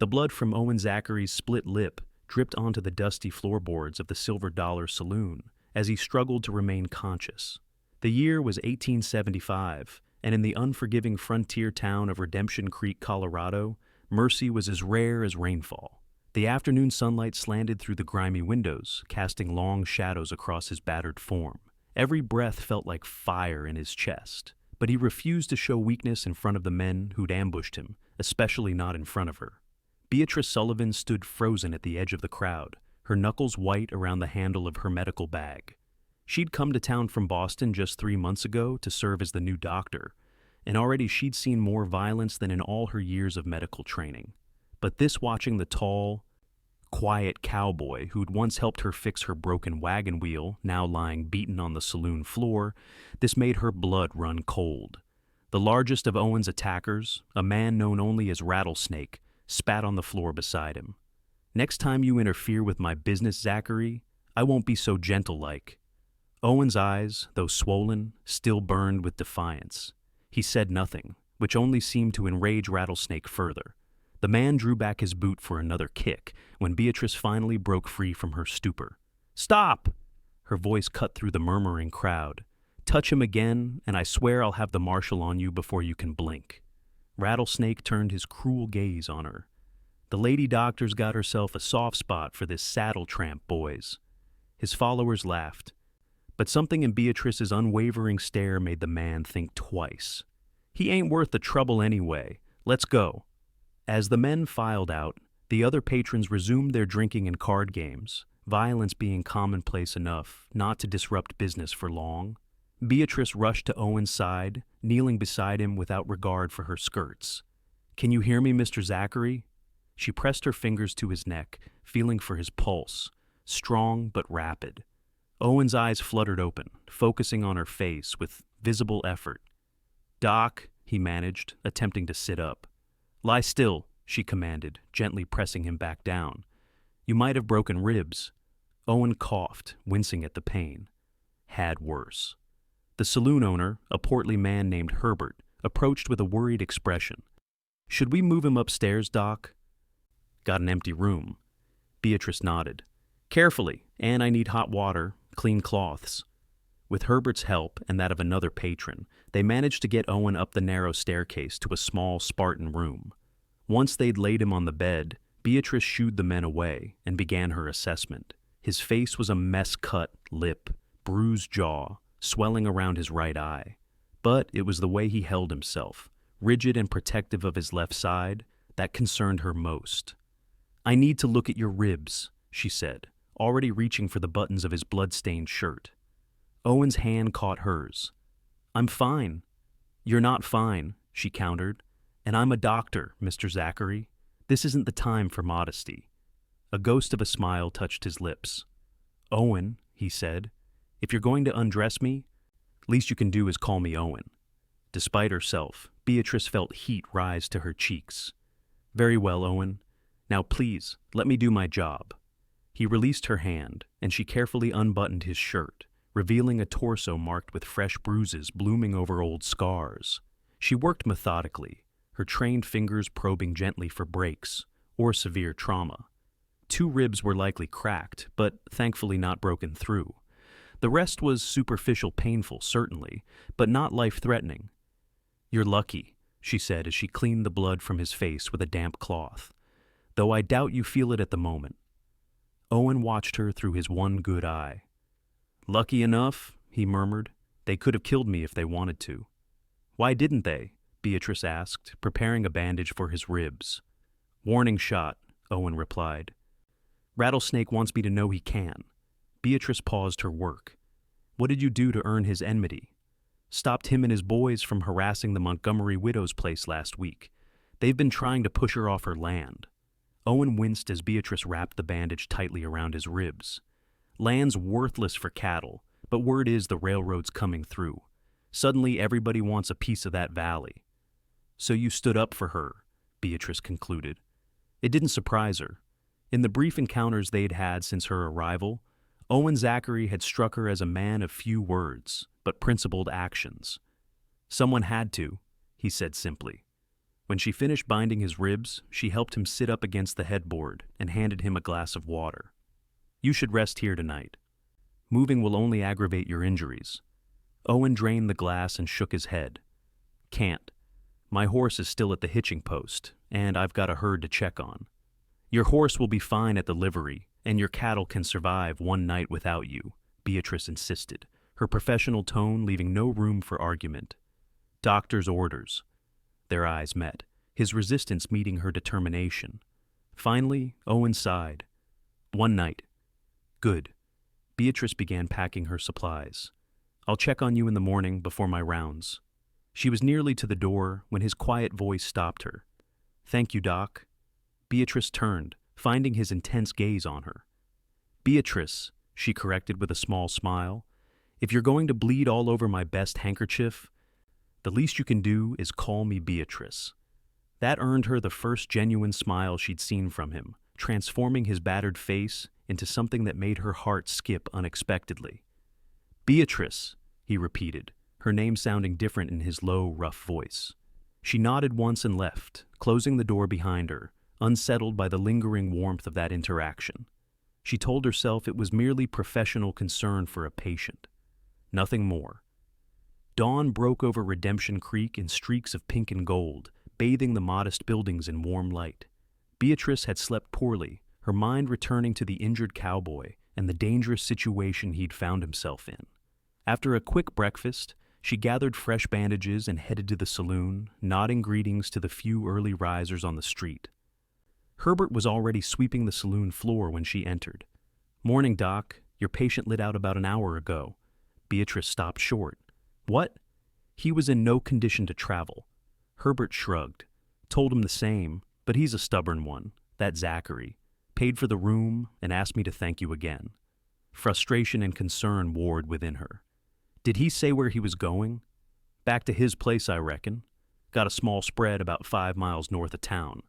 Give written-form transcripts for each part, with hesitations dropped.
The blood from Owen Zachary's split lip dripped onto the dusty floorboards of the Silver Dollar Saloon as he struggled to remain conscious. The year was 1875, and in the unforgiving frontier town of Redemption Creek, Colorado, mercy was as rare as rainfall. The afternoon sunlight slanted through the grimy windows, casting long shadows across his battered form. Every breath felt like fire in his chest, but he refused to show weakness in front of the men who'd ambushed him, especially not in front of her. Beatrice Sullivan stood frozen at the edge of the crowd, her knuckles white around the handle of her medical bag. She'd come to town from Boston just 3 months ago to serve as the new doctor, and already she'd seen more violence than in all her years of medical training. But this watching the tall, quiet cowboy who'd once helped her fix her broken wagon wheel, now lying beaten on the saloon floor, this made her blood run cold. The largest of Owen's attackers, a man known only as Rattlesnake, spat on the floor beside him. "Next time you interfere with my business, Zachary, I won't be so gentle-like." Owen's eyes, though swollen, still burned with defiance. He said nothing, which only seemed to enrage Rattlesnake further. The man drew back his boot for another kick when Beatrice finally broke free from her stupor. "Stop!" Her voice cut through the murmuring crowd. "Touch him again, and I swear I'll have the marshal on you before you can blink." Rattlesnake turned his cruel gaze on her. "The lady doctor's got herself a soft spot for this saddle tramp, boys." His followers laughed, but something in Beatrice's unwavering stare made the man think twice. "He ain't worth the trouble anyway. Let's go." As the men filed out, the other patrons resumed their drinking and card games, violence being commonplace enough not to disrupt business for long. Beatrice rushed to Owen's side, kneeling beside him without regard for her skirts. "Can you hear me, Mr. Zachary?" She pressed her fingers to his neck, feeling for his pulse, strong but rapid. Owen's eyes fluttered open, focusing on her face with visible effort. "Doc," he managed, attempting to sit up. "Lie still," she commanded, gently pressing him back down. "You might have broken ribs." Owen coughed, wincing at the pain. Had worse. The saloon owner, a portly man named Herbert, approached with a worried expression. "Should we move him upstairs, Doc?" "Got an empty room." Beatrice nodded. "Carefully, and I need hot water, clean cloths." With Herbert's help and that of another patron, they managed to get Owen up the narrow staircase to a small Spartan room. Once they'd laid him on the bed, Beatrice shooed the men away and began her assessment. His face was a mess-cut lip, bruised jaw, swelling around his right eye. But it was the way he held himself, rigid and protective of his left side, that concerned her most. "I need to look at your ribs," she said, already reaching for the buttons of his blood-stained shirt. Owen's hand caught hers. "I'm fine." "You're not fine," she countered. "And I'm a doctor, Mr. Zachary. This isn't the time for modesty." A ghost of a smile touched his lips. "Owen," he said, "if you're going to undress me, least you can do is call me Owen." Despite herself, Beatrice felt heat rise to her cheeks. "Very well, Owen. Now please, let me do my job." He released her hand, and she carefully unbuttoned his shirt, revealing a torso marked with fresh bruises blooming over old scars. She worked methodically, her trained fingers probing gently for breaks or severe trauma. 2 ribs were likely cracked, but thankfully not broken through. The rest was superficial painful, certainly, but not life-threatening. "You're lucky," she said as she cleaned the blood from his face with a damp cloth, "though I doubt you feel it at the moment." Owen watched her through his one good eye. "Lucky enough," he murmured. "They could have killed me if they wanted to." "Why didn't they?" Beatrice asked, preparing a bandage for his ribs. "Warning shot," Owen replied. "Rattlesnake wants me to know he can." Beatrice paused her work. "What did you do to earn his enmity?" "Stopped him and his boys from harassing the Montgomery widow's place last week. They've been trying to push her off her land." Owen winced as Beatrice wrapped the bandage tightly around his ribs. "Land's worthless for cattle, but word is the railroad's coming through. Suddenly everybody wants a piece of that valley." "So you stood up for her," Beatrice concluded. It didn't surprise her. In the brief encounters they'd had since her arrival, Owen Zachary had struck her as a man of few words, but principled actions. "Someone had to," he said simply. When she finished binding his ribs, she helped him sit up against the headboard and handed him a glass of water. "You should rest here tonight. Moving will only aggravate your injuries." Owen drained the glass and shook his head. "Can't. My horse is still at the hitching post, and I've got a herd to check on." "Your horse will be fine at the livery, and your cattle can survive one night without you," Beatrice insisted, her professional tone leaving no room for argument. "Doctor's orders." Their eyes met, his resistance meeting her determination. Finally, Owen sighed. "One night." "Good." Beatrice began packing her supplies. "I'll check on you in the morning before my rounds." She was nearly to the door when his quiet voice stopped her. "Thank you, Doc." Beatrice turned, finding his intense gaze on her. "Beatrice," she corrected with a small smile, "if you're going to bleed all over my best handkerchief, the least you can do is call me Beatrice." That earned her the first genuine smile she'd seen from him, transforming his battered face into something that made her heart skip unexpectedly. "Beatrice," he repeated, her name sounding different in his low, rough voice. She nodded once and left, closing the door behind her, unsettled by the lingering warmth of that interaction. She told herself it was merely professional concern for a patient. Nothing more. Dawn broke over Redemption Creek in streaks of pink and gold, bathing the modest buildings in warm light. Beatrice had slept poorly, her mind returning to the injured cowboy and the dangerous situation he'd found himself in. After a quick breakfast, she gathered fresh bandages and headed to the saloon, nodding greetings to the few early risers on the street. Herbert was already sweeping the saloon floor when she entered. "Morning, Doc. Your patient lit out about an hour ago." Beatrice stopped short. "What?" He was in no condition to travel. Herbert shrugged. "Told him the same, but he's a stubborn one, that Zachary. Paid for the room and asked me to thank you again." Frustration and concern warred within her. "Did he say where he was going?" "Back to his place, I reckon. Got a small spread about 5 miles north of town."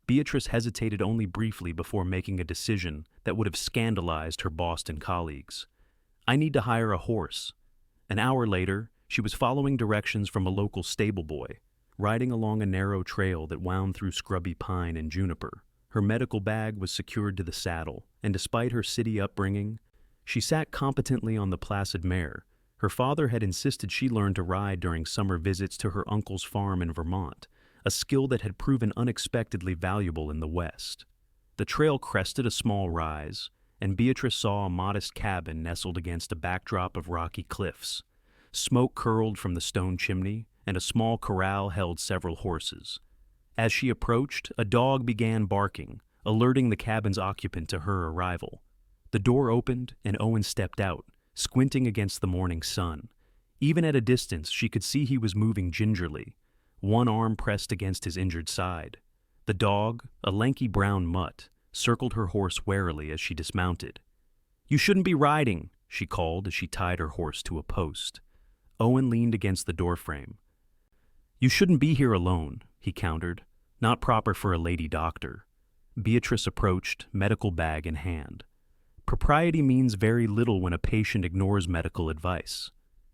Beatrice hesitated only briefly before making a decision that would have scandalized her Boston colleagues. "I need to hire a horse." An hour later, she was following directions from a local stable boy, riding along a narrow trail that wound through scrubby pine and juniper. Her medical bag was secured to the saddle, and despite her city upbringing, she sat competently on the placid mare. Her father had insisted she learn to ride during summer visits to her uncle's farm in Vermont, a skill that had proven unexpectedly valuable in the West. The trail crested a small rise, and Beatrice saw a modest cabin nestled against a backdrop of rocky cliffs. Smoke curled from the stone chimney, and a small corral held several horses. As she approached, a dog began barking, alerting the cabin's occupant to her arrival. The door opened, and Owen stepped out, squinting against the morning sun. Even at a distance, she could see he was moving gingerly, one arm pressed against his injured side. The dog, a lanky brown mutt, circled her horse warily as she dismounted. "You shouldn't be riding," she called as she tied her horse to a post. Owen leaned against the doorframe. "You shouldn't be here alone," he countered. "Not proper for a lady doctor." Beatrice approached, medical bag in hand. Propriety means very little when a patient ignores medical advice.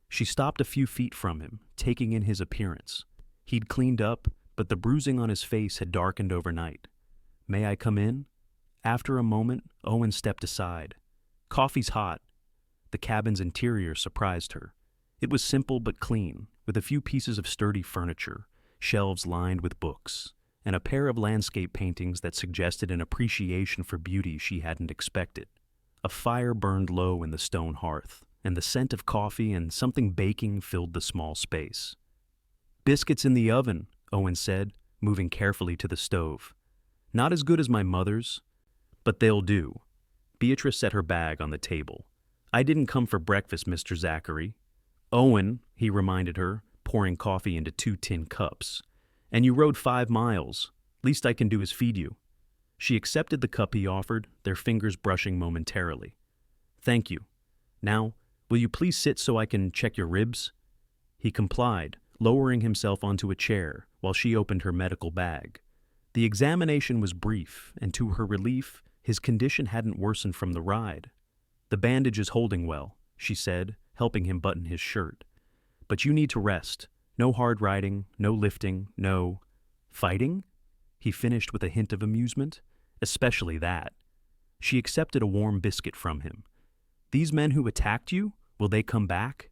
She stopped a few feet from him, taking in his appearance. He'd cleaned up, but the bruising on his face had darkened overnight. "May I come in?" After a moment, Owen stepped aside. "Coffee's hot." The cabin's interior surprised her. It was simple but clean, with a few pieces of sturdy furniture, shelves lined with books, and a pair of landscape paintings that suggested an appreciation for beauty she hadn't expected. A fire burned low in the stone hearth, and the scent of coffee and something baking filled the small space. "Biscuits in the oven," Owen said, moving carefully to the stove. "Not as good as my mother's, but they'll do." Beatrice set her bag on the table. "I didn't come for breakfast, Mr. Zachary." "Owen," he reminded her, pouring coffee into 2 tin cups. "And you rode 5 miles. Least I can do is feed you." She accepted the cup he offered, their fingers brushing momentarily. "Thank you. Now, will you please sit so I can check your ribs?" He complied, lowering himself onto a chair while she opened her medical bag. The examination was brief, and to her relief, his condition hadn't worsened from the ride. "The bandage is holding well," she said, helping him button his shirt. "But you need to rest. No hard riding, no lifting, no—" Fighting? He finished with a hint of amusement. Especially that. She accepted a warm biscuit from him. These men who attacked you, will they come back?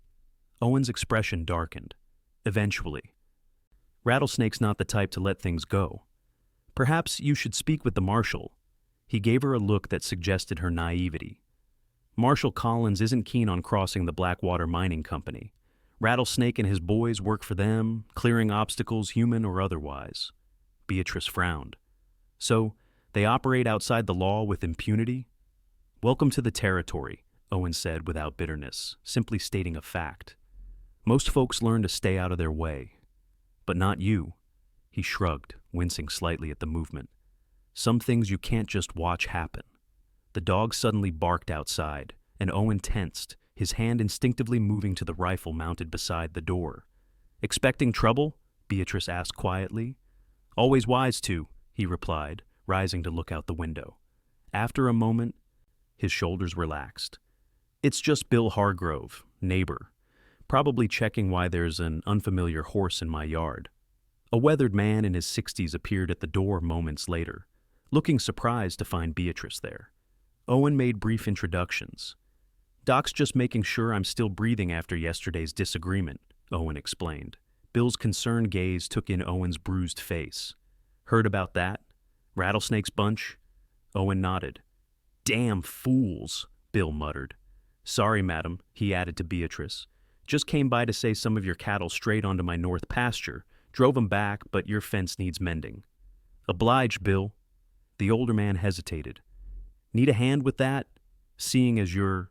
Owen's expression darkened. Eventually. Rattlesnake's not the type to let things go. Perhaps you should speak with the marshal. He gave her a look that suggested her naivety. Marshal Collins isn't keen on crossing the Blackwater Mining Company. Rattlesnake and his boys work for them, clearing obstacles, human or otherwise. Beatrice frowned. So, they operate outside the law with impunity? Welcome to the territory, Owen said without bitterness, simply stating a fact. Most folks learn to stay out of their way. But not you. He shrugged, wincing slightly at the movement. Some things you can't just watch happen. The dog suddenly barked outside, and Owen tensed, his hand instinctively moving to the rifle mounted beside the door. Expecting trouble? Beatrice asked quietly. Always wise to, he replied, rising to look out the window. After a moment, his shoulders relaxed. It's just Bill Hargrove, neighbor, probably checking why there's an unfamiliar horse in my yard. A weathered man in his 60s appeared at the door moments later, looking surprised to find Beatrice there. Owen made brief introductions. Doc's just making sure I'm still breathing after yesterday's disagreement, Owen explained. Bill's concerned gaze took in Owen's bruised face. Heard about that? Rattlesnake's bunch? Owen nodded. Damn fools, Bill muttered. Sorry, madam, he added to Beatrice. Just came by to say some of your cattle strayed onto my north pasture. Drove 'em back, but your fence needs mending. Obliged, Bill. The older man hesitated. Need a hand with that? Seeing as you're...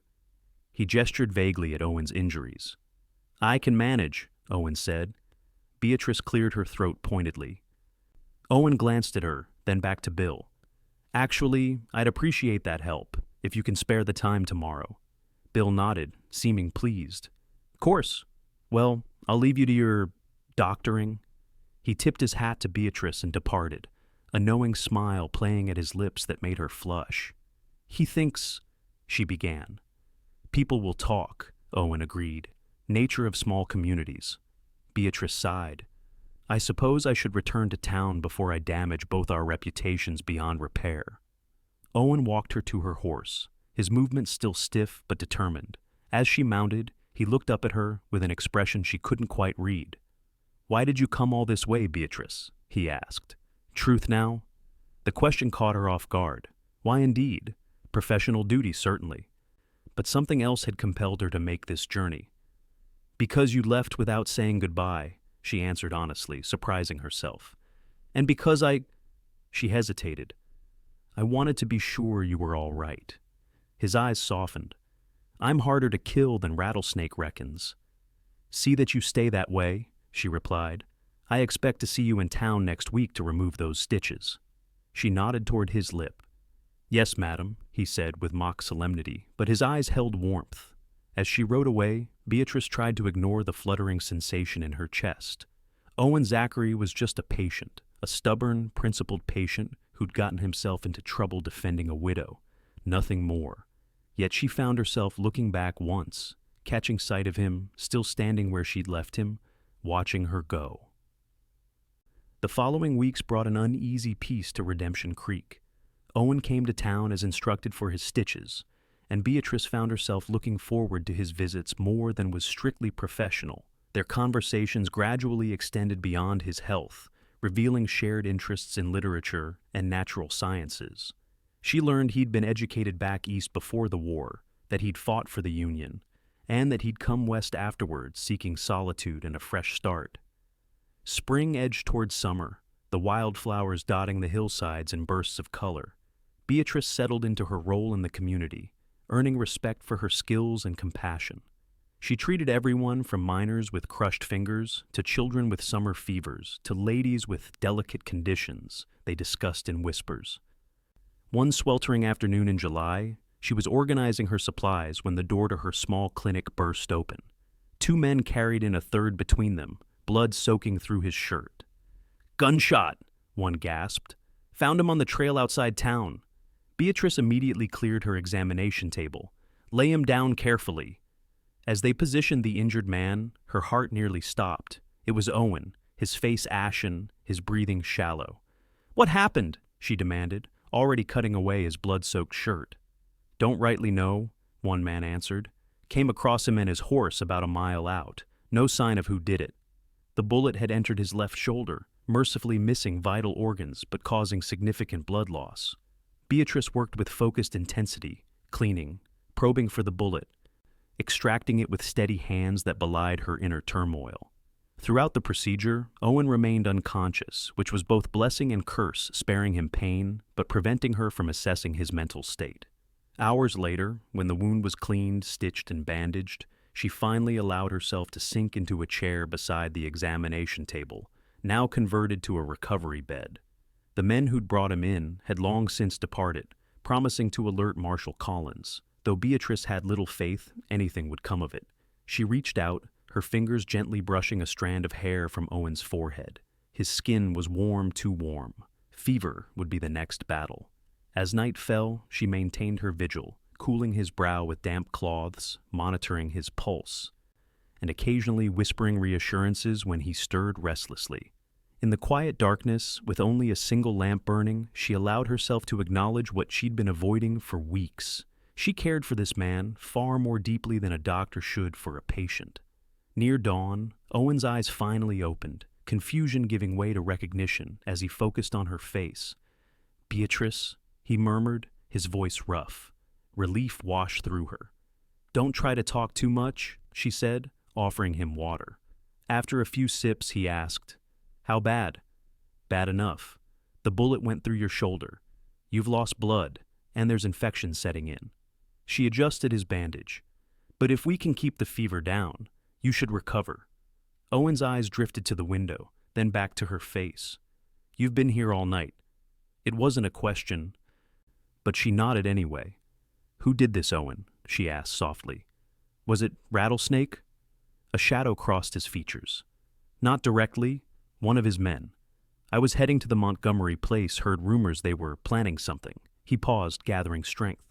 He gestured vaguely at Owen's injuries. I can manage, Owen said. Beatrice cleared her throat pointedly. Owen glanced at her, then back to Bill. Actually, I'd appreciate that help, if you can spare the time tomorrow. Bill nodded, seeming pleased. Course. Well, I'll leave you to your... doctoring. He tipped his hat to Beatrice and departed, a knowing smile playing at his lips that made her flush. He thinks... she began. People will talk, Owen agreed. Nature of small communities. Beatrice sighed. I suppose I should return to town before I damage both our reputations beyond repair. Owen walked her to her horse, his movements still stiff but determined. As she mounted, he looked up at her with an expression she couldn't quite read. Why did you come all this way, Beatrice? He asked. Truth now? The question caught her off guard. Why indeed? Professional duty, certainly. But something else had compelled her to make this journey. Because you left without saying goodbye, she answered honestly, surprising herself. And because She hesitated. I wanted to be sure you were all right. His eyes softened. I'm harder to kill than Rattlesnake reckons. See that you stay that way, she replied. I expect to see you in town next week to remove those stitches. She nodded toward his lip. Yes, madam, he said with mock solemnity, but his eyes held warmth. As she rode away, Beatrice tried to ignore the fluttering sensation in her chest. Owen Zachary was just a patient, a stubborn, principled patient who'd gotten himself into trouble defending a widow. Nothing more. Yet she found herself looking back once, catching sight of him, still standing where she'd left him, watching her go. The following weeks brought an uneasy peace to Redemption Creek. Owen came to town as instructed for his stitches, and Beatrice found herself looking forward to his visits more than was strictly professional. Their conversations gradually extended beyond his health, revealing shared interests in literature and natural sciences. She learned he'd been educated back east before the war, that he'd fought for the Union, and that he'd come west afterwards seeking solitude and a fresh start. Spring edged toward summer, the wildflowers dotting the hillsides in bursts of color. Beatrice settled into her role in the community, earning respect for her skills and compassion. She treated everyone from miners with crushed fingers to children with summer fevers to ladies with delicate conditions they discussed in whispers. One sweltering afternoon in July, she was organizing her supplies when the door to her small clinic burst open. Two men carried in a third between them, blood soaking through his shirt. Gunshot, one gasped. Found him on the trail outside town. Beatrice immediately cleared her examination table. Lay him down carefully. As they positioned the injured man, her heart nearly stopped. It was Owen, his face ashen, his breathing shallow. "What happened?" she demanded, already cutting away his blood-soaked shirt. "Don't rightly know," one man answered. "Came across him and his horse about a mile out. No sign of who did it." The bullet had entered his left shoulder, mercifully missing vital organs but causing significant blood loss. Beatrice worked with focused intensity, cleaning, probing for the bullet, extracting it with steady hands that belied her inner turmoil. Throughout the procedure, Owen remained unconscious, which was both blessing and curse, sparing him pain, but preventing her from assessing his mental state. Hours later, when the wound was cleaned, stitched, and bandaged, she finally allowed herself to sink into a chair beside the examination table, now converted to a recovery bed. The men who'd brought him in had long since departed, promising to alert Marshal Collins. Though Beatrice had little faith anything would come of it, she reached out, her fingers gently brushing a strand of hair from Owen's forehead. His skin was warm, too warm. Fever would be the next battle. As night fell, she maintained her vigil, cooling his brow with damp cloths, monitoring his pulse, and occasionally whispering reassurances when he stirred restlessly. In the quiet darkness, with only a single lamp burning, she allowed herself to acknowledge what she'd been avoiding for weeks. She cared for this man far more deeply than a doctor should for a patient. Near dawn, Owen's eyes finally opened, confusion giving way to recognition as he focused on her face. "Beatrice," he murmured, his voice rough. Relief washed through her. "Don't try to talk too much," she said, offering him water. After a few sips, he asked, "How bad?" "Bad enough. The bullet went through your shoulder. You've lost blood, and there's infection setting in." She adjusted his bandage. "But if we can keep the fever down, you should recover." Owen's eyes drifted to the window, then back to her face. "You've been here all night." It wasn't a question, but she nodded anyway. "Who did this, Owen?" she asked softly. "Was it Rattlesnake?" A shadow crossed his features. "Not directly. One of his men. I was heading to the Montgomery place, heard rumors they were planning something." He paused, gathering strength.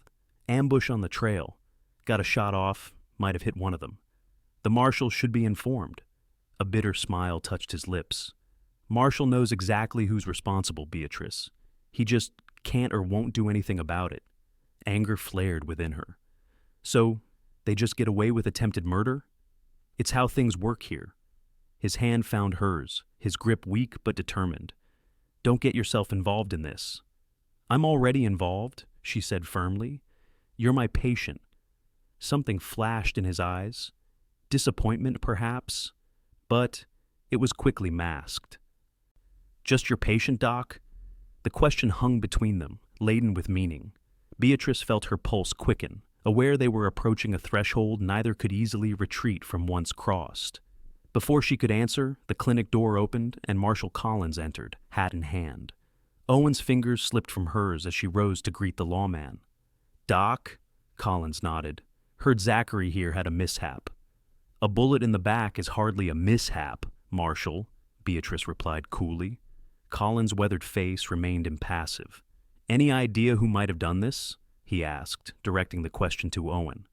"Ambush on the trail. Got a shot off, might have hit one of them. The marshal should be informed." A bitter smile touched his lips. "Marshal knows exactly who's responsible, Beatrice. He just can't or won't do anything about it." Anger flared within her. "So, they just get away with attempted murder? It's how things work here." His hand found hers, his grip weak but determined. "Don't get yourself involved in this." "I'm already involved," she said firmly. "You're my patient." Something flashed in his eyes. Disappointment, perhaps, but it was quickly masked. "Just your patient, Doc?" The question hung between them, laden with meaning. Beatrice felt her pulse quicken, aware they were approaching a threshold neither could easily retreat from once crossed. Before she could answer, the clinic door opened and Marshal Collins entered, hat in hand. Owen's fingers slipped from hers as she rose to greet the lawman. "Doc?" Collins nodded. "Heard Zachary here had a mishap." "A bullet in the back is hardly a mishap, Marshal," Beatrice replied coolly. Collins' weathered face remained impassive. "Any idea who might have done this?" he asked, directing the question to Owen.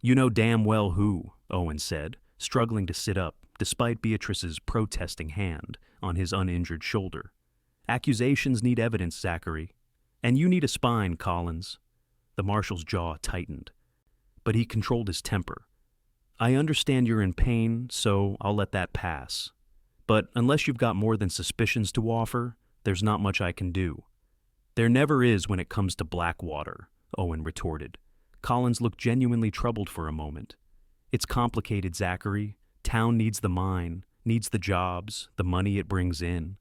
"You know damn well who," Owen said, struggling to sit up, despite Beatrice's protesting hand on his uninjured shoulder. "Accusations need evidence, Zachary. And you need a spine, Collins." The marshal's jaw tightened, but he controlled his temper. "I understand you're in pain, so I'll let that pass. But unless you've got more than suspicions to offer, there's not much I can do." "There never is when it comes to Blackwater," Owen retorted. Collins looked genuinely troubled for a moment. "It's complicated, Zachary. Town needs the mine, needs the jobs, the money it brings in."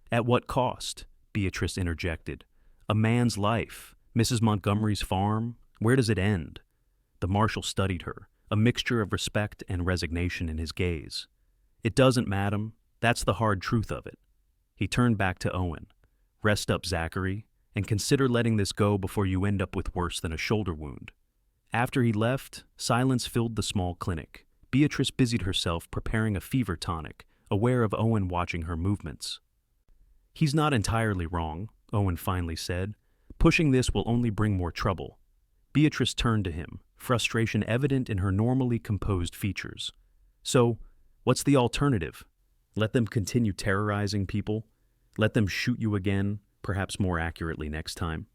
"At what cost?" Beatrice interjected. "A man's life, Mrs. Montgomery's farm, where does it end?" The marshal studied her, a mixture of respect and resignation in his gaze. "It doesn't, madam. That's the hard truth of it." He turned back to Owen. "Rest up, Zachary, and consider letting this go before you end up with worse than a shoulder wound." After he left, silence filled the small clinic. Beatrice busied herself preparing a fever tonic, aware of Owen watching her movements. "He's not entirely wrong," Owen finally said. "Pushing this will only bring more trouble." Beatrice turned to him, frustration evident in her normally composed features. "So, what's the alternative?" Let them continue terrorizing people. Let them shoot you again, perhaps more accurately next time.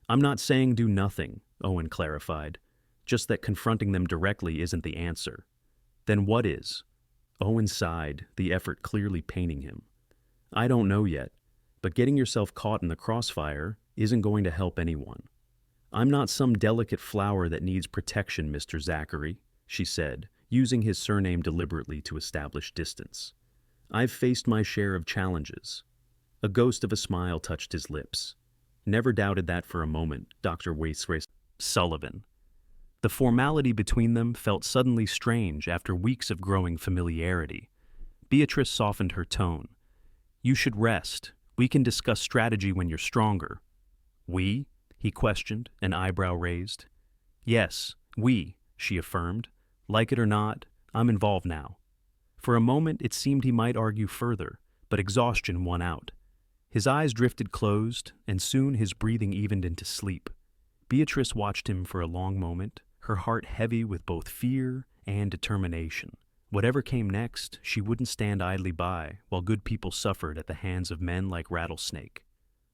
I'm not saying do nothing, Owen clarified, just that confronting them directly isn't the answer. Then what is? Owen sighed, the effort clearly paining him. I don't know yet, but getting yourself caught in the crossfire isn't going to help anyone. I'm not some delicate flower that needs protection, Mr. Zachary, she said, using his surname deliberately to establish distance. I've faced my share of challenges. A ghost of a smile touched his lips. Never doubted that for a moment, Dr. Beatrice Sullivan. The formality between them felt suddenly strange after weeks of growing familiarity. Beatrice softened her tone. You should rest. We can discuss strategy when you're stronger. We? He questioned, an eyebrow raised. Yes, we, she affirmed. Like it or not, I'm involved now. For a moment it seemed he might argue further, but exhaustion won out. His eyes drifted closed, and soon his breathing evened into sleep. Beatrice watched him for a long moment, her heart heavy with both fear and determination. Whatever came next, she wouldn't stand idly by while good people suffered at the hands of men like Rattlesnake.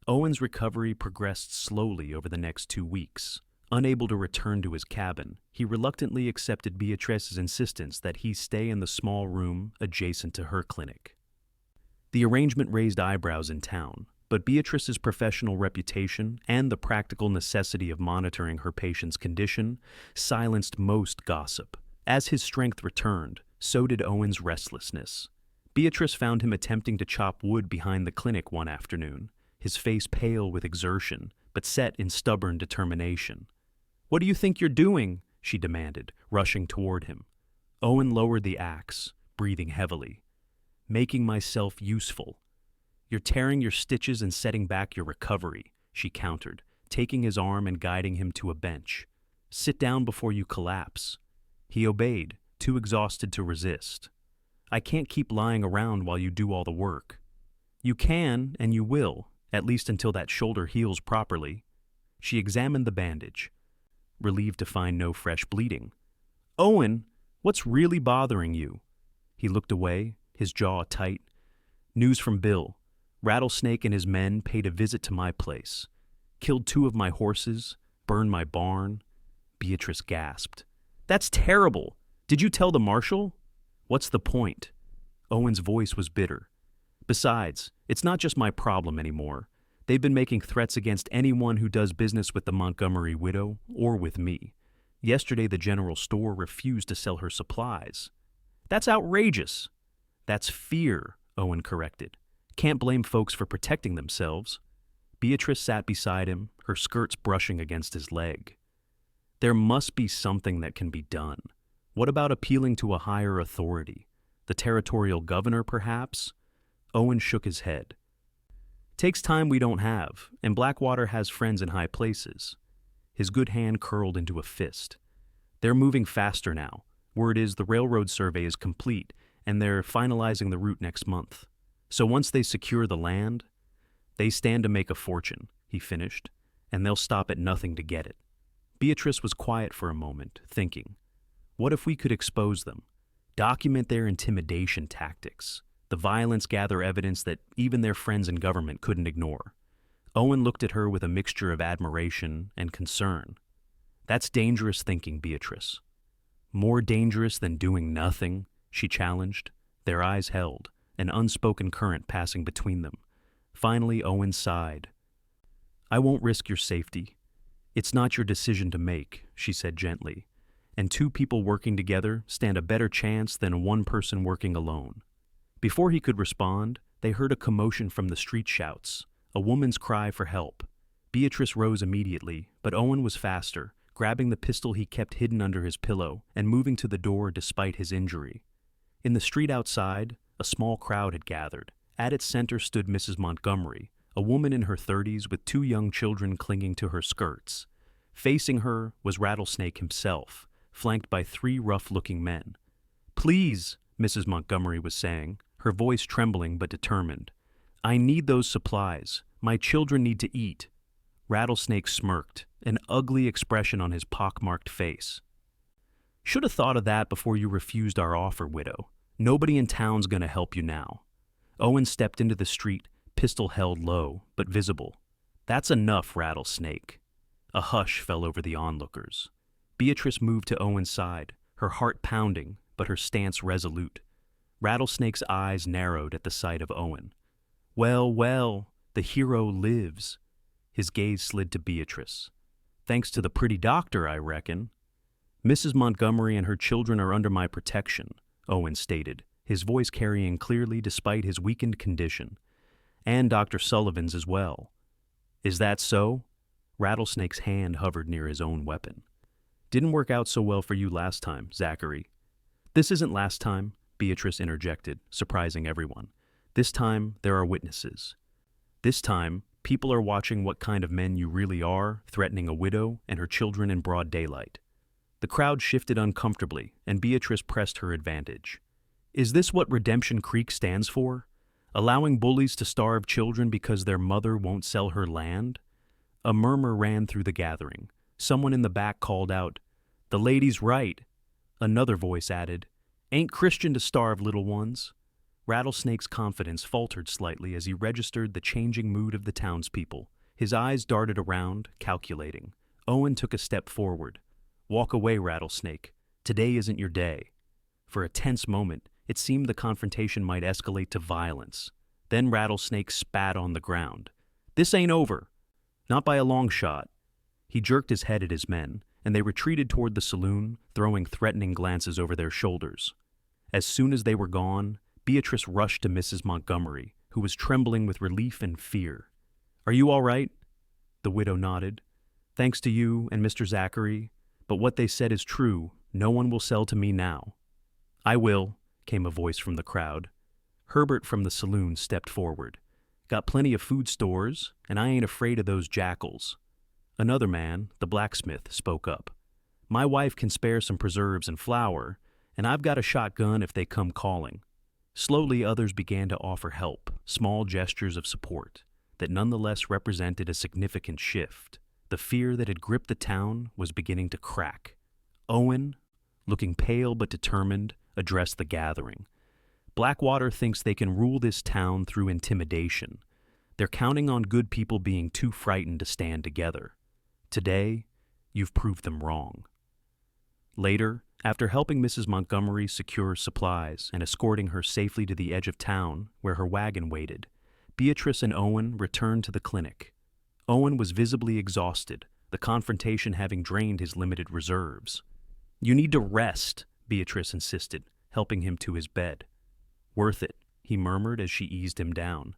Owen's recovery progressed slowly over the next 2 weeks. Unable to return to his cabin, he reluctantly accepted Beatrice's insistence that he stay in the small room adjacent to her clinic. The arrangement raised eyebrows in town, but Beatrice's professional reputation and the practical necessity of monitoring her patient's condition silenced most gossip. As his strength returned, so did Owen's restlessness. Beatrice found him attempting to chop wood behind the clinic one afternoon, his face pale with exertion, but set in stubborn determination. What do you think you're doing? She demanded, rushing toward him. Owen lowered the axe, breathing heavily. Making myself useful. You're tearing your stitches and setting back your recovery, she countered, taking his arm and guiding him to a bench. Sit down before you collapse. He obeyed, too exhausted to resist. I can't keep lying around while you do all the work. You can, and you will, at least until that shoulder heals properly. She examined the bandage, relieved to find no fresh bleeding. Owen, what's really bothering you? He looked away, his jaw tight. News from Bill. Rattlesnake and his men paid a visit to my place. Killed 2 of my horses, burned my barn. Beatrice gasped. That's terrible. Did you tell the marshal? What's the point? Owen's voice was bitter. Besides, it's not just my problem anymore. They've been making threats against anyone who does business with the Montgomery widow or with me. Yesterday the general store refused to sell her supplies. That's outrageous. That's fear, Owen corrected. Can't blame folks for protecting themselves. Beatrice sat beside him, her skirts brushing against his leg. There must be something that can be done. What about appealing to a higher authority? The territorial governor, perhaps? Owen shook his head. Takes time we don't have, and Blackwater has friends in high places. His good hand curled into a fist. They're moving faster now. Word is the railroad survey is complete, and they're finalizing the route next month. So once they secure the land, they stand to make a fortune, he finished, and they'll stop at nothing to get it. Beatrice was quiet for a moment, thinking, what if we could expose them? Document their intimidation tactics. The violence gather evidence that even their friends in government couldn't ignore. Owen looked at her with a mixture of admiration and concern. That's dangerous thinking, Beatrice. More dangerous than doing nothing, she challenged. Their eyes held, an unspoken current passing between them. Finally, Owen sighed. I won't risk your safety. It's not your decision to make, she said gently, and 2 people working together stand a better chance than 1 person working alone. Before he could respond, they heard a commotion from the street shouts, a woman's cry for help. Beatrice rose immediately, but Owen was faster, grabbing the pistol he kept hidden under his pillow and moving to the door despite his injury. In the street outside, a small crowd had gathered. At its center stood Mrs. Montgomery, a woman in her 30s with 2 young children clinging to her skirts. Facing her was Rattlesnake himself, flanked by 3 rough-looking men. Please, Mrs. Montgomery was saying, her voice trembling but determined. I need those supplies. My children need to eat. Rattlesnake smirked, an ugly expression on his pockmarked face. Should have thought of that before you refused our offer, widow. Nobody in town's gonna help you now. Owen stepped into the street, pistol held low, but visible. "That's enough, Rattlesnake." A hush fell over the onlookers. Beatrice moved to Owen's side, her heart pounding, but her stance resolute. Rattlesnake's eyes narrowed at the sight of Owen. "Well, well, the hero lives." His gaze slid to Beatrice. "Thanks to the pretty doctor, I reckon." "Mrs. Montgomery and her children are under my protection," Owen stated, his voice carrying clearly despite his weakened condition. "And Dr. Sullivan's as well." "Is that so?" Rattlesnake's hand hovered near his own weapon. "Didn't work out so well for you last time, Zachary." "This isn't last time," Beatrice interjected, surprising everyone. "This time, there are witnesses. This time, people are watching what kind of men you really are, threatening a widow and her children in broad daylight." The crowd shifted uncomfortably, and Beatrice pressed her advantage. "Is this what Redemption Creek stands for? Allowing bullies to starve children because their mother won't sell her land?" A murmur ran through the gathering. Someone in the back called out, "The lady's right." Another voice added, "Ain't Christian to starve little ones." Rattlesnake's confidence faltered slightly as he registered the changing mood of the townspeople. His eyes darted around, calculating. Owen took a step forward. "Walk away, Rattlesnake. Today isn't your day." For a tense moment, it seemed the confrontation might escalate to violence. Then Rattlesnake spat on the ground. "This ain't over." "Not by a long shot." He jerked his head at his men, and they retreated toward the saloon, throwing threatening glances over their shoulders. As soon as they were gone, Beatrice rushed to Mrs. Montgomery, who was trembling with relief and fear. "Are you all right?" The widow nodded. "Thanks to you and Mr. Zachary, but what they said is true. No one will sell to me now." "I will," came a voice from the crowd. Herbert from the saloon stepped forward. "Got plenty of food stores, and I ain't afraid of those jackals." Another man, the blacksmith, spoke up. "My wife can spare some preserves and flour, and I've got a shotgun if they come calling." Slowly, others began to offer help, small gestures of support, that nonetheless represented a significant shift. The fear that had gripped the town was beginning to crack. Owen, looking pale but determined, addressed the gathering. "Blackwater thinks they can rule this town through intimidation. They're counting on good people being too frightened to stand together. Today, you've proved them wrong." Later, after helping Mrs. Montgomery secure supplies and escorting her safely to the edge of town where her wagon waited, Beatrice and Owen returned to the clinic. Owen was visibly exhausted, the confrontation having drained his limited reserves. "You need to rest," Beatrice insisted, helping him to his bed. "Worth it," he murmured as she eased him down.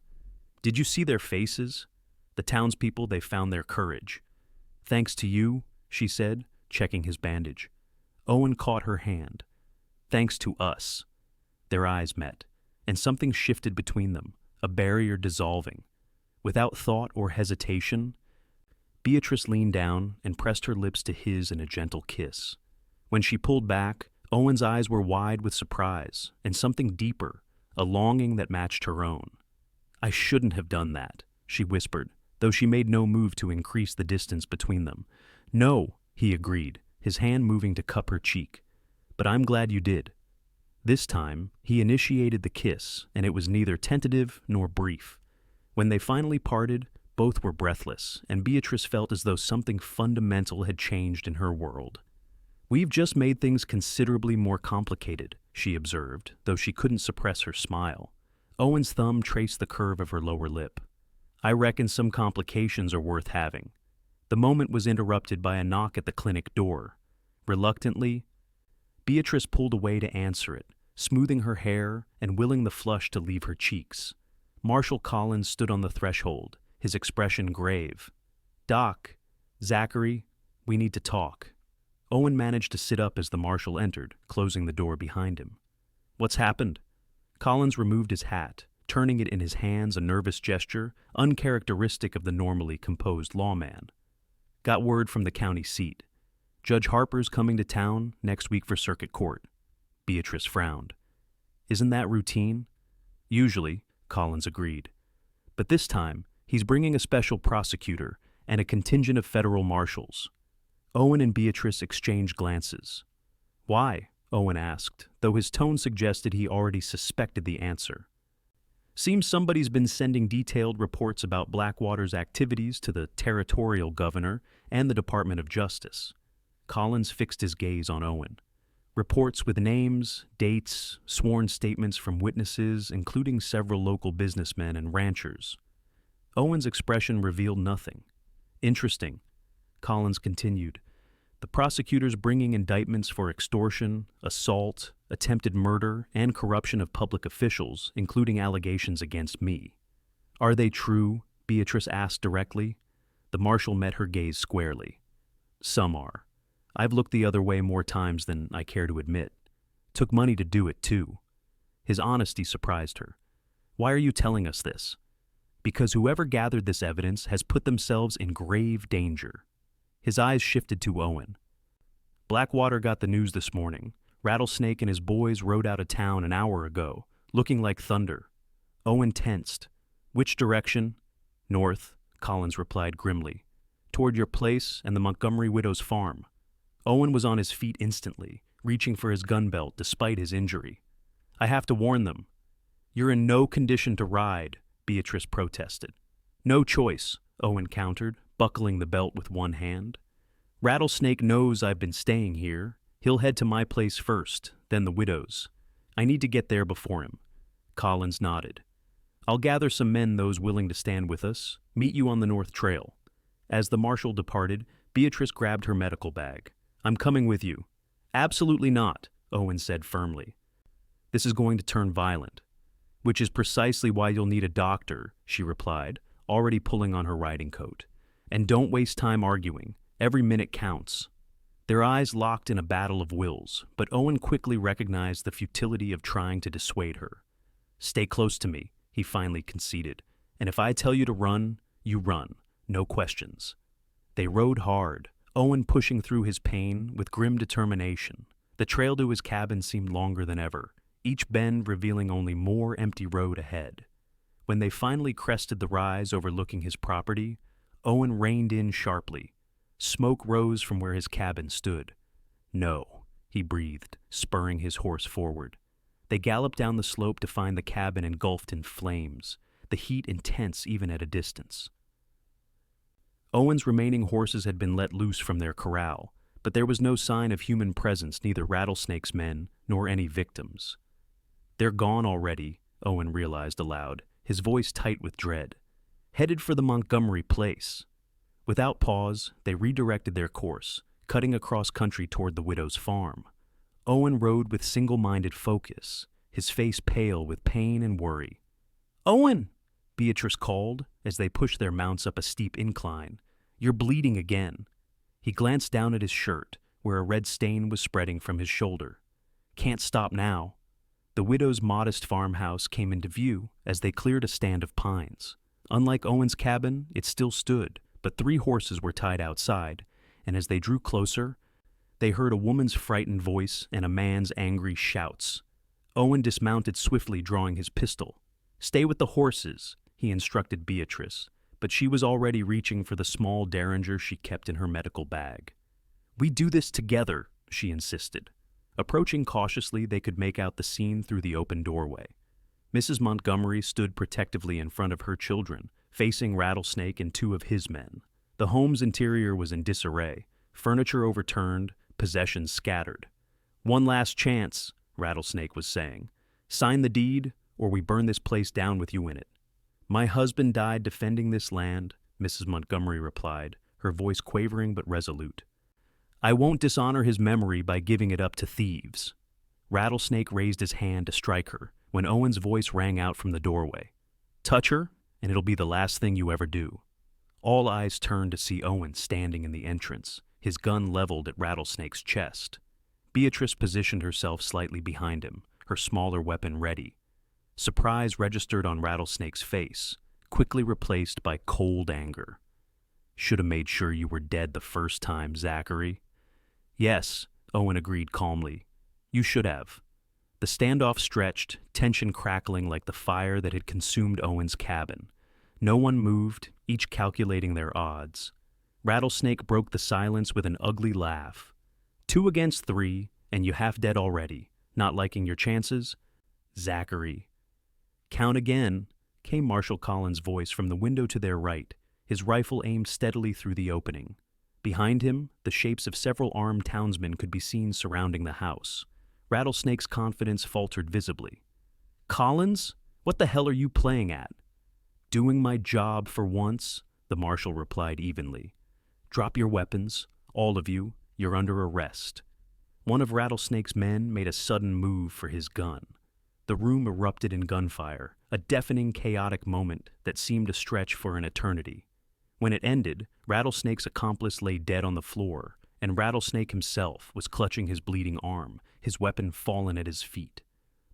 "Did you see their faces? The townspeople, they found their courage." "Thanks to you," she said, checking his bandage. Owen caught her hand. "Thanks to us." Their eyes met, and something shifted between them, a barrier dissolving. Without thought or hesitation, Beatrice leaned down and pressed her lips to his in a gentle kiss. When she pulled back, Owen's eyes were wide with surprise and something deeper, a longing that matched her own. "I shouldn't have done that," she whispered, though she made no move to increase the distance between them. "No," he agreed, his hand moving to cup her cheek. "But I'm glad you did." This time, he initiated the kiss, and it was neither tentative nor brief. When they finally parted, both were breathless, and Beatrice felt as though something fundamental had changed in her world. "We've just made things considerably more complicated," she observed, though she couldn't suppress her smile. Owen's thumb traced the curve of her lower lip. "I reckon some complications are worth having." The moment was interrupted by a knock at the clinic door. Reluctantly, Beatrice pulled away to answer it, smoothing her hair and willing the flush to leave her cheeks. Marshal Collins stood on the threshold, his expression grave. "Doc, Zachary, we need to talk." Owen managed to sit up as the marshal entered, closing the door behind him. "What's happened?" Collins removed his hat, turning it in his hands, a nervous gesture, uncharacteristic of the normally composed lawman. "Got word from the county seat. Judge Harper's coming to town next week for circuit court." Beatrice frowned. "Isn't that routine?" "Usually," Collins agreed. "But this time, he's bringing a special prosecutor and a contingent of federal marshals." Owen and Beatrice exchanged glances. "Why?" Owen asked, though his tone suggested he already suspected the answer. Seems somebody's been sending detailed reports about Blackwater's activities to the territorial governor and the Department of Justice. Collins fixed his gaze on Owen. Reports with names, dates, sworn statements from witnesses, including several local businessmen and ranchers. Owen's expression revealed nothing. Interesting, Collins continued. The prosecutors bringing indictments for extortion, assault, attempted murder, and corruption of public officials, including allegations against me. Are they true? Beatrice asked directly. The marshal met her gaze squarely. Some are. I've looked the other way more times than I care to admit. Took money to do it, too. His honesty surprised her. Why are you telling us this? Because whoever gathered this evidence has put themselves in grave danger. His eyes shifted to Owen. Blackwater got the news this morning. Rattlesnake and his boys rode out of town an hour ago, looking like thunder. Owen tensed. Which direction? North, Collins replied grimly. Toward your place and the Montgomery widow's farm. Owen was on his feet instantly, reaching for his gun belt despite his injury. I have to warn them. You're in no condition to ride, Beatrice protested. No choice, Owen countered, buckling the belt with one hand. Rattlesnake knows I've been staying here. He'll head to my place first, then the widow's. I need to get there before him. Collins nodded. I'll gather some men, those willing to stand with us. Meet you on the North Trail. As the marshal departed, Beatrice grabbed her medical bag. I'm coming with you. Absolutely not, Owen said firmly. This is going to turn violent. Which is precisely why you'll need a doctor, she replied, already pulling on her riding coat. And don't waste time arguing. Every minute counts. Their eyes locked in a battle of wills, but Owen quickly recognized the futility of trying to dissuade her. Stay close to me, he finally conceded. And if I tell you to run, you run. No questions. They rode hard, Owen pushing through his pain with grim determination. The trail to his cabin seemed longer than ever, each bend revealing only more empty road ahead. When they finally crested the rise overlooking his property, Owen reined in sharply. Smoke rose from where his cabin stood. No, he breathed, spurring his horse forward. They galloped down the slope to find the cabin engulfed in flames, the heat intense even at a distance. Owen's remaining horses had been let loose from their corral, but there was no sign of human presence, neither Rattlesnake's men nor any victims. They're gone already, Owen realized aloud, his voice tight with dread. Headed for the Montgomery place. Without pause, they redirected their course, cutting across country toward the widow's farm. Owen rode with single-minded focus, his face pale with pain and worry. Owen! Beatrice called as they pushed their mounts up a steep incline. You're bleeding again. He glanced down at his shirt, where a red stain was spreading from his shoulder. Can't stop now. The widow's modest farmhouse came into view as they cleared a stand of pines. Unlike Owen's cabin, it still stood, but 3 horses were tied outside, and as they drew closer, they heard a woman's frightened voice and a man's angry shouts. Owen dismounted swiftly, drawing his pistol. Stay with the horses, he instructed Beatrice, but she was already reaching for the small derringer she kept in her medical bag. We do this together, she insisted. Approaching cautiously, they could make out the scene through the open doorway. Mrs. Montgomery stood protectively in front of her children, facing Rattlesnake and 2 of his men. The home's interior was in disarray, furniture overturned, possessions scattered. One last chance, Rattlesnake was saying. Sign the deed, or we burn this place down with you in it. My husband died defending this land, Mrs. Montgomery replied, her voice quavering but resolute. I won't dishonor his memory by giving it up to thieves. Rattlesnake raised his hand to strike her when Owen's voice rang out from the doorway. Touch her, and it'll be the last thing you ever do. All eyes turned to see Owen standing in the entrance, his gun leveled at Rattlesnake's chest. Beatrice positioned herself slightly behind him, her smaller weapon ready. Surprise registered on Rattlesnake's face, quickly replaced by cold anger. Should have made sure you were dead the first time, Zachary. Yes, Owen agreed calmly. You should have. The standoff stretched, tension crackling like the fire that had consumed Owen's cabin. No one moved, each calculating their odds. Rattlesnake broke the silence with an ugly laugh. 2 against 3, and you half dead already. Not liking your chances? Zachary. "Count again," came Marshal Collins' voice from the window to their right, his rifle aimed steadily through the opening. Behind him, the shapes of several armed townsmen could be seen surrounding the house. Rattlesnake's confidence faltered visibly. "Collins? What the hell are you playing at?" "Doing my job for once," the marshal replied evenly. "Drop your weapons, all of you. You're under arrest." One of Rattlesnake's men made a sudden move for his gun. The room erupted in gunfire, a deafening, chaotic moment that seemed to stretch for an eternity. When it ended, Rattlesnake's accomplice lay dead on the floor, and Rattlesnake himself was clutching his bleeding arm, his weapon fallen at his feet.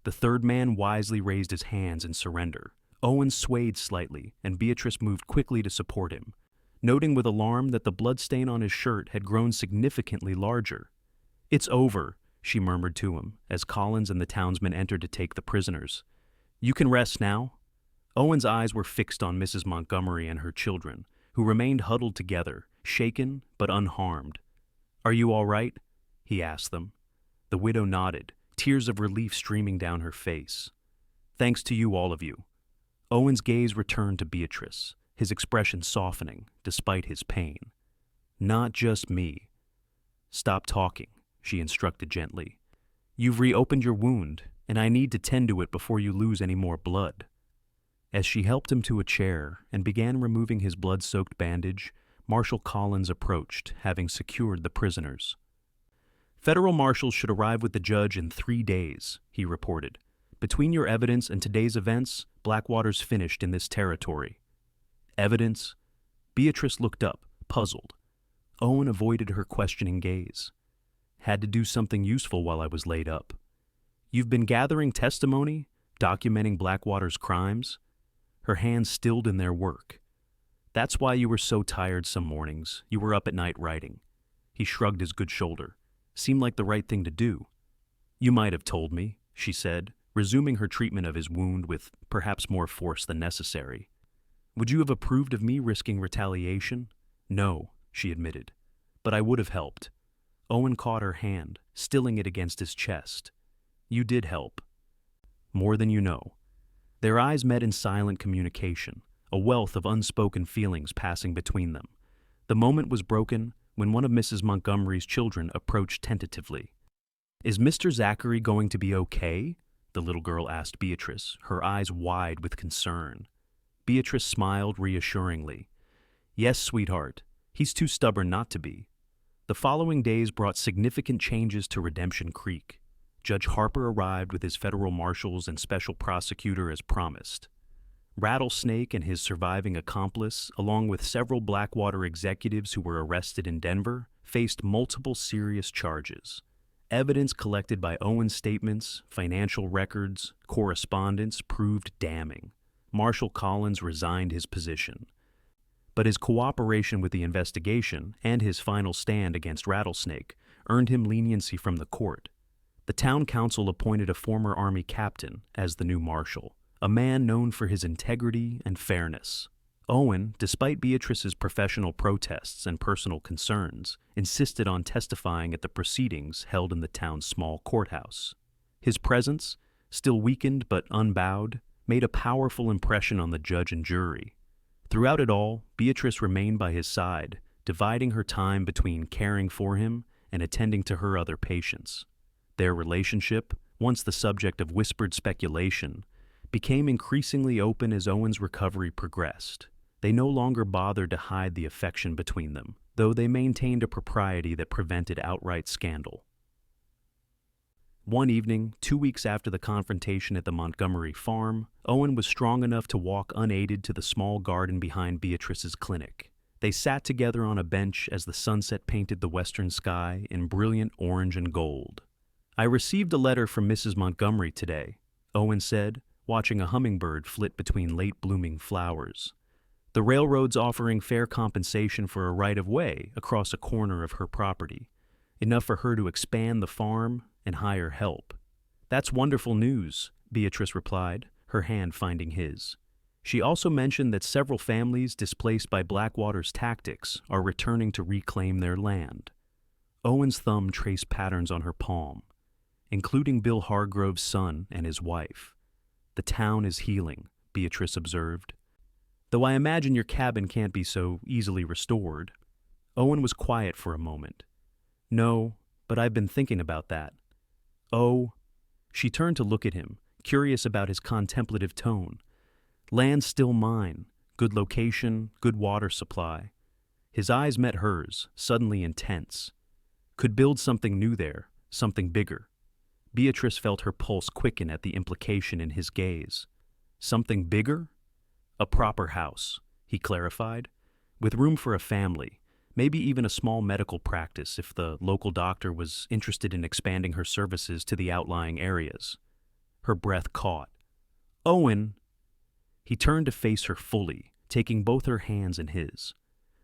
The third man wisely raised his hands in surrender. Owen swayed slightly, and Beatrice moved quickly to support him, noting with alarm that the bloodstain on his shirt had grown significantly larger. "It's over," she murmured to him, as Collins and the townsmen entered to take the prisoners. "You can rest now." Owen's eyes were fixed on Mrs. Montgomery and her children, who remained huddled together, shaken but unharmed. "Are you all right?" he asked them. The widow nodded, tears of relief streaming down her face. "Thanks to you, all of you." Owen's gaze returned to Beatrice, his expression softening despite his pain. "Not just me." "Stop talking," she instructed gently. "You've reopened your wound, and I need to tend to it before you lose any more blood." As she helped him to a chair and began removing his blood-soaked bandage, Marshal Collins approached, having secured the prisoners. "Federal marshals should arrive with the judge in 3 days," he reported. "Between your evidence and today's events, Blackwater's finished in this territory." "Evidence?" Beatrice looked up, puzzled. Owen avoided her questioning gaze. "Had to do something useful while I was laid up." "You've been gathering testimony, documenting Blackwater's crimes?" Her hands stilled in their work. "That's why you were so tired some mornings. You were up at night writing." He shrugged his good shoulder. "Seemed like the right thing to do." "You might have told me," she said, resuming her treatment of his wound with perhaps more force than necessary. "Would you have approved of me risking retaliation?" "No," she admitted. "But I would have helped." Owen caught her hand, stilling it against his chest. "You did help. More than you know." Their eyes met in silent communication, a wealth of unspoken feelings passing between them. The moment was broken when one of Mrs. Montgomery's children approached tentatively. "Is Mr. Zachary going to be okay?" the little girl asked Beatrice, her eyes wide with concern. Beatrice smiled reassuringly. "Yes, sweetheart. He's too stubborn not to be." The following days brought significant changes to Redemption Creek. Judge Harper arrived with his federal marshals and special prosecutor as promised. Rattlesnake and his surviving accomplice, along with several Blackwater executives who were arrested in Denver, faced multiple serious charges. Evidence collected by Owen's statements, financial records, correspondence proved damning. Marshal Collins resigned his position. But his cooperation with the investigation and his final stand against Rattlesnake earned him leniency from the court. The town council appointed a former Army captain as the new marshal, a man known for his integrity and fairness. Owen, despite Beatrice's professional protests and personal concerns, insisted on testifying at the proceedings held in the town's small courthouse. His presence, still weakened but unbowed, made a powerful impression on the judge and jury. Throughout it all, Beatrice remained by his side, dividing her time between caring for him and attending to her other patients. Their relationship, once the subject of whispered speculation, became increasingly open as Owen's recovery progressed. They no longer bothered to hide the affection between them, though they maintained a propriety that prevented outright scandal. One evening, 2 weeks after the confrontation at the Montgomery farm, Owen was strong enough to walk unaided to the small garden behind Beatrice's clinic. They sat together on a bench as the sunset painted the western sky in brilliant orange and gold. "I received a letter from Mrs. Montgomery today," Owen said, watching a hummingbird flit between late-blooming flowers. "The railroad's offering fair compensation for a right-of-way across a corner of her property, enough for her to expand the farm and hire help." "That's wonderful news," Beatrice replied, her hand finding his. She also mentioned that several families displaced by Blackwater's tactics are returning to reclaim their land. Owen's thumb traced patterns on her palm, including Bill Hargrove's son and his wife. The town is healing, Beatrice observed. Though I imagine your cabin can't be so easily restored. Owen was quiet for a moment. No, but I've been thinking about that. Oh, she turned to look at him, curious about his contemplative tone. Land's still mine, good location, good water supply. His eyes met hers, suddenly intense. Could build something new there, something bigger. Beatrice felt her pulse quicken at the implication in his gaze. Something bigger? A proper house, he clarified, with room for a family, maybe even a small medical practice if the local doctor was interested in expanding her services to the outlying areas. Her breath caught. Owen! He turned to face her fully, taking both her hands in his.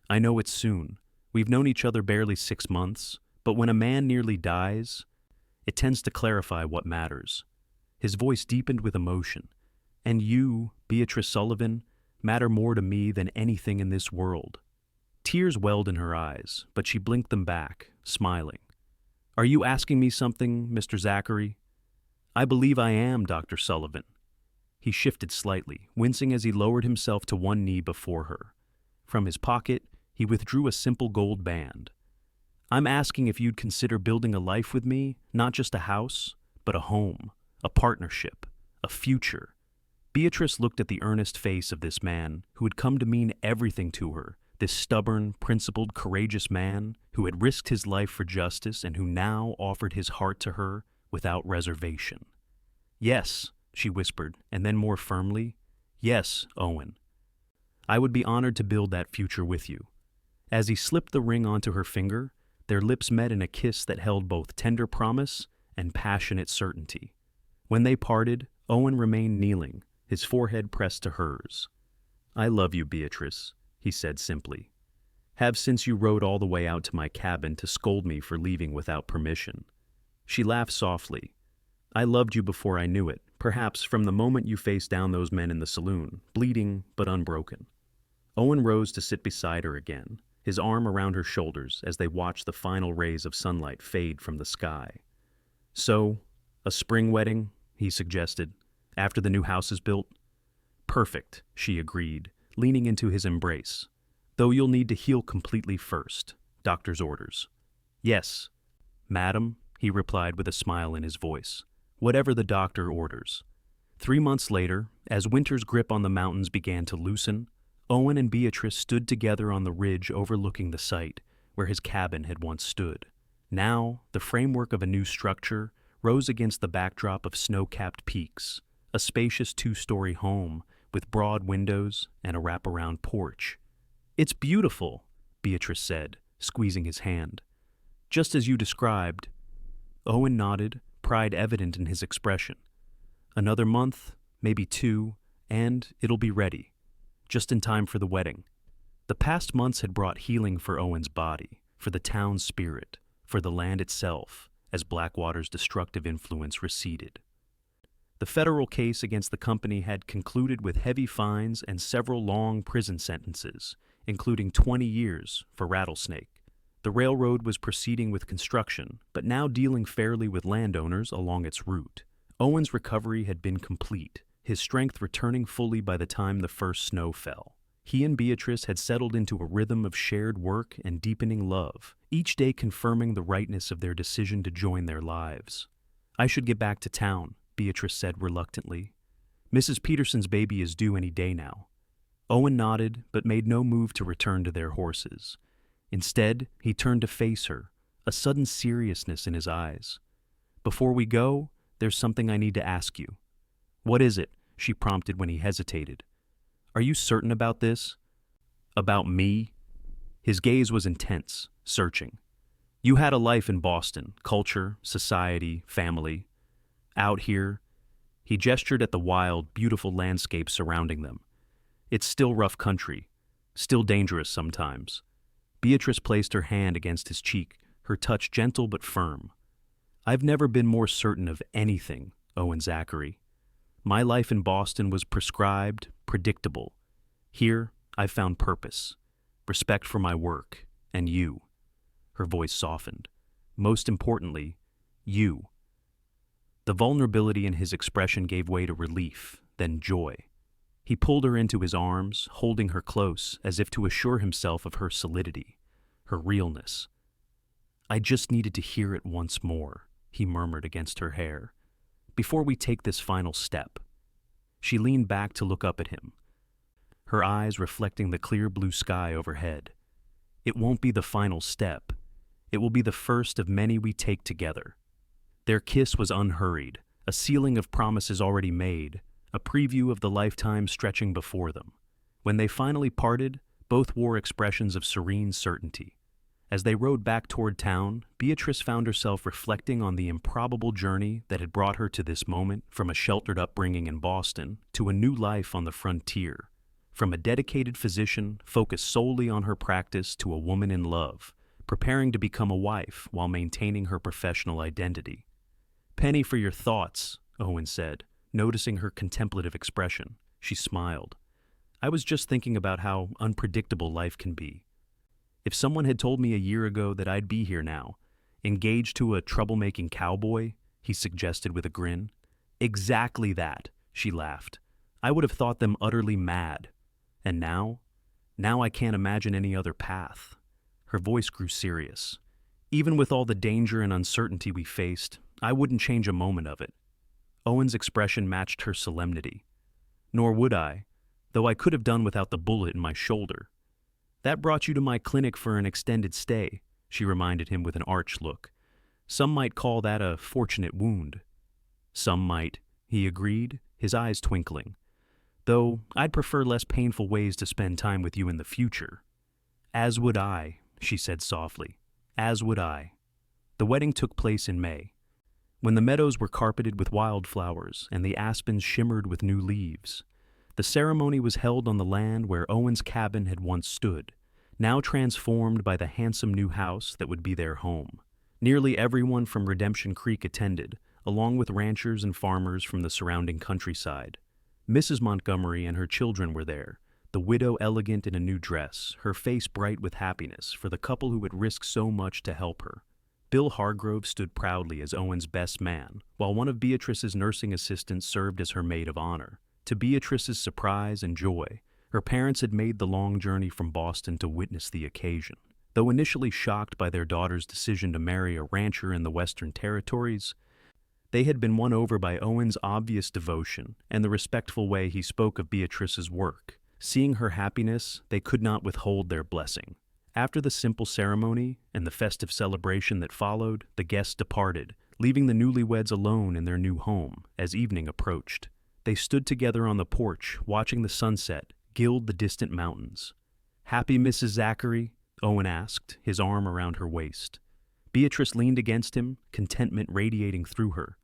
I know it's soon. We've known each other barely 6 months, but when a man nearly dies, it tends to clarify what matters. His voice deepened with emotion. And you, Beatrice Sullivan, matter more to me than anything in this world. Tears welled in her eyes, but she blinked them back, smiling. Are you asking me something, Mr. Zachary? I believe I am, Dr. Sullivan. He shifted slightly, wincing as he lowered himself to one knee before her. From his pocket, he withdrew a simple gold band. I'm asking if you'd consider building a life with me, not just a house, but a home, a partnership, a future. Beatrice looked at the earnest face of this man who had come to mean everything to her, this stubborn, principled, courageous man who had risked his life for justice and who now offered his heart to her without reservation. Yes, she whispered, and then more firmly, yes, Owen. I would be honored to build that future with you. As he slipped the ring onto her finger, their lips met in a kiss that held both tender promise and passionate certainty. When they parted, Owen remained kneeling, his forehead pressed to hers. I love you, Beatrice, he said simply. Have since you rode all the way out to my cabin to scold me for leaving without permission. She laughed softly. I loved you before I knew it, perhaps from the moment you faced down those men in the saloon, bleeding but unbroken. Owen rose to sit beside her again, his arm around her shoulders as they watched the final rays of sunlight fade from the sky. So, a spring wedding, he suggested, after the new house is built? Perfect, she agreed, leaning into his embrace. Though you'll need to heal completely first. Doctor's orders. Yes, madam, he replied with a smile in his voice. Whatever the doctor orders. 3 months later, as winter's grip on the mountains began to loosen, Owen and Beatrice stood together on the ridge overlooking the site where his cabin had once stood. Now, the framework of a new structure rose against the backdrop of snow-capped peaks, a spacious 2-story home with broad windows and a wraparound porch. It's beautiful, Beatrice said, squeezing his hand. Just as you described. Owen nodded, pride evident in his expression. Another month, maybe 2, and it'll be ready, just in time for the wedding. The past months had brought healing for Owen's body, for the town's spirit, for the land itself, as Blackwater's destructive influence receded. The federal case against the company had concluded with heavy fines and several long prison sentences, including 20 years for Rattlesnake. The railroad was proceeding with construction, but now dealing fairly with landowners along its route. Owen's recovery had been complete, his strength returning fully by the time the first snow fell. He and Beatrice had settled into a rhythm of shared work and deepening love, each day confirming the rightness of their decision to join their lives. I should get back to town, Beatrice said reluctantly. Mrs. Peterson's baby is due any day now. Owen nodded, but made no move to return to their horses. Instead, he turned to face her, a sudden seriousness in his eyes. Before we go, there's something I need to ask you. What is it? She prompted when he hesitated. Are you certain about this? About me? His gaze was intense, searching. You had a life in Boston, culture, society, family. Out here, he gestured at the wild, beautiful landscape surrounding them. It's still rough country, still dangerous sometimes. Beatrice placed her hand against his cheek, her touch gentle but firm. I've never been more certain of anything, Owen Zachary. My life in Boston was prescribed, predictable. Here, I've found purpose, respect for my work, and you. Her voice softened. Most importantly, you. The vulnerability in his expression gave way to relief, then joy. He pulled her into his arms, holding her close as if to assure himself of her solidity, her realness. "I just needed to hear it once more," he murmured against her hair, "before we take this final step." She leaned back to look up at him, her eyes reflecting the clear blue sky overhead. "It won't be the final step. It will be the first of many we take together." Their kiss was unhurried, a sealing of promises already made, a preview of the lifetime stretching before them. When they finally parted, both wore expressions of serene certainty. As they rode back toward town, Beatrice found herself reflecting on the improbable journey that had brought her to this moment, from a sheltered upbringing in Boston to a new life on the frontier. From a dedicated physician focused solely on her practice to a woman in love, preparing to become a wife while maintaining her professional identity. "Penny for your thoughts," Owen said, noticing her contemplative expression. She smiled. "I was just thinking about how unpredictable life can be. If someone had told me a year ago that I'd be here now, engaged to a troublemaking cowboy," he suggested with a grin. "Exactly that," she laughed. "I would have thought them utterly mad. And now I can't imagine any other path." Her voice grew serious. "Even with all the danger and uncertainty we faced, I wouldn't change a moment of it." Owen's expression matched her solemnity. "Nor would I, though I could have done without the bullet in my shoulder." "That brought you to my clinic for an extended stay," she reminded him with an arch look. "Some might call that a fortunate wound." "Some might," he agreed, his eyes twinkling. "Though I'd prefer less painful ways to spend time with you in the future." "As would I," she said softly. "As would I." The wedding took place in May, when the meadows were carpeted with wildflowers and the aspens shimmered with new leaves. The ceremony was held on the land where Owen's cabin had once stood, now transformed by the handsome new house that would be their home. Nearly everyone from Redemption Creek attended, along with ranchers and farmers from the surrounding countryside. Mrs. Montgomery and her children were there, the widow elegant in a new dress, her face bright with happiness for the couple who had risked so much to help her. Bill Hargrove stood proudly as Owen's best man, while one of Beatrice's nursing assistants served as her maid of honor. To Beatrice's surprise and joy, her parents had made the long journey from Boston to witness the occasion. Though initially shocked by their daughter's decision to marry a rancher in the Western Territories, they had been won over by Owen's obvious devotion and the respectful way he spoke of Beatrice's work. Seeing her happiness, they could not withhold their blessing. After the simple ceremony and the festive celebration that followed, the guests departed, leaving the newlyweds alone in their new home as evening approached. They stood together on the porch, watching the sunset gild the distant mountains. "Happy, Mrs. Zachary?" Owen asked, his arm around her waist. Beatrice leaned against him, contentment radiating through her.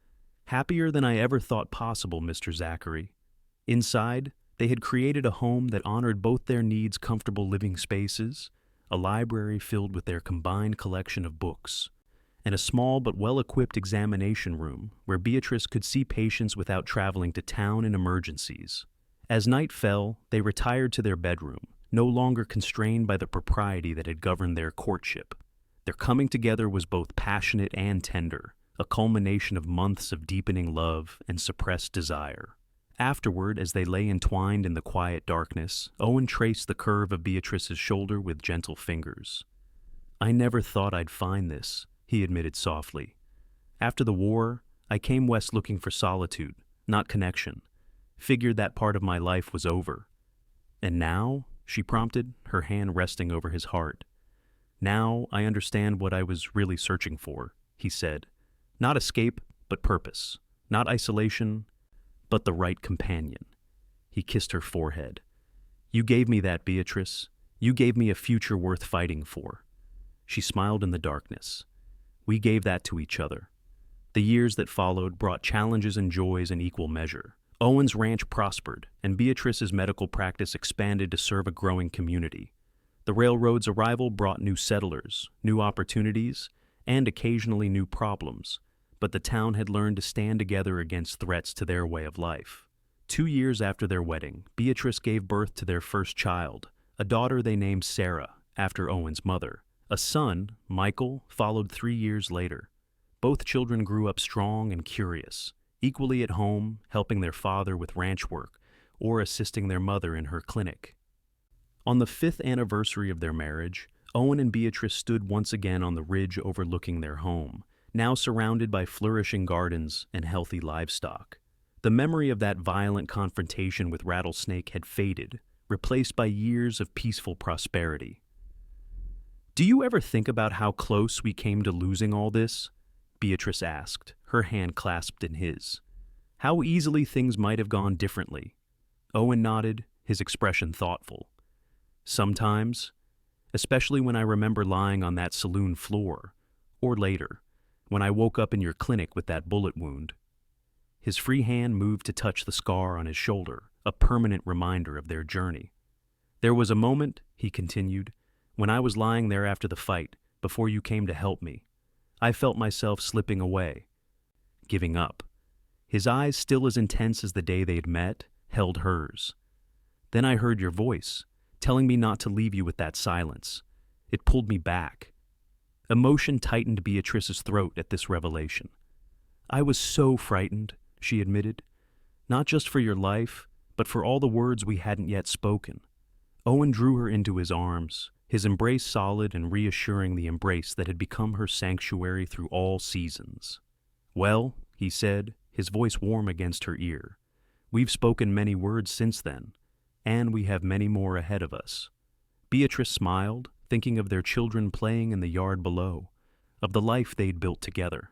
"Happier than I ever thought possible, Mr. Zachary." Inside, they had created a home that honored both their needs, comfortable living spaces, a library filled with their combined collection of books, and a small but well-equipped examination room where Beatrice could see patients without traveling to town in emergencies. As night fell, they retired to their bedroom, no longer constrained by the propriety that had governed their courtship. Their coming together was both passionate and tender, a culmination of months of deepening love and suppressed desire. Afterward, as they lay entwined in the quiet darkness, Owen traced the curve of Beatrice's shoulder with gentle fingers. "I never thought I'd find this," he admitted softly. "After the war, I came west looking for solitude, not connection. Figured that part of my life was over." "And now?" she prompted, her hand resting over his heart. "Now I understand what I was really searching for," he said. "Not escape, but purpose. Not isolation, but the right companion." He kissed her forehead. "You gave me that, Beatrice. You gave me a future worth fighting for." She smiled in the darkness. "We gave that to each other." The years that followed brought challenges and joys in equal measure. Owen's ranch prospered, and Beatrice's medical practice expanded to serve a growing community. The railroad's arrival brought new settlers, new opportunities, and occasionally new problems, but the town had learned to stand together against threats to their way of life. 2 years after their wedding, Beatrice gave birth to their first child, a daughter they named Sarah, after Owen's mother. A son, Michael, followed 3 years later. Both children grew up strong and curious, equally at home, helping their father with ranch work or assisting their mother in her clinic. On the 5th anniversary of their marriage, Owen and Beatrice stood once again on the ridge overlooking their home, now surrounded by flourishing gardens and healthy livestock. The memory of that violent confrontation with Rattlesnake had faded, replaced by years of peaceful prosperity. "Do you ever think about how close we came to losing all this?" Beatrice asked, her hand clasped in his. "How easily things might have gone differently." Owen nodded, his expression thoughtful. "Sometimes, especially when I remember lying on that saloon floor, or later, when I woke up in your clinic with that bullet wound." His free hand moved to touch the scar on his shoulder, a permanent reminder of their journey. "There was a moment," he continued, "when I was lying there after the fight, before you came to help me. I felt myself slipping away, giving up." His eyes, still as intense as the day they'd met, held hers. "Then I heard your voice, telling me not to leave you with that silence. It pulled me back." Emotion tightened Beatrice's throat at this revelation. "I was so frightened," she admitted, "not just for your life, but for all the words we hadn't yet spoken." Owen drew her into his arms, his embrace solid and reassuring, the embrace that had become her sanctuary through all seasons. "Well," he said, his voice warm against her ear, "we've spoken many words since then, and we have many more ahead of us." Beatrice smiled, thinking of their children playing in the yard below, of the life they'd built together,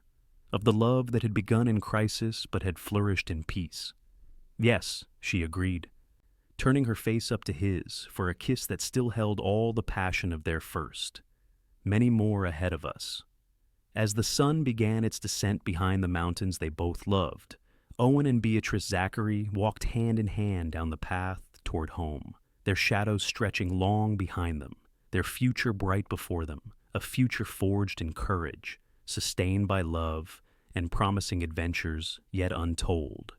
of the love that had begun in crisis but had flourished in peace. "Yes," she agreed, turning her face up to his for a kiss that still held all the passion of their first. "Many more ahead of us." As the sun began its descent behind the mountains they both loved, Owen and Beatrice Zachary walked hand in hand down the path toward home, their shadows stretching long behind them, their future bright before them, a future forged in courage, sustained by love, and promising adventures yet untold.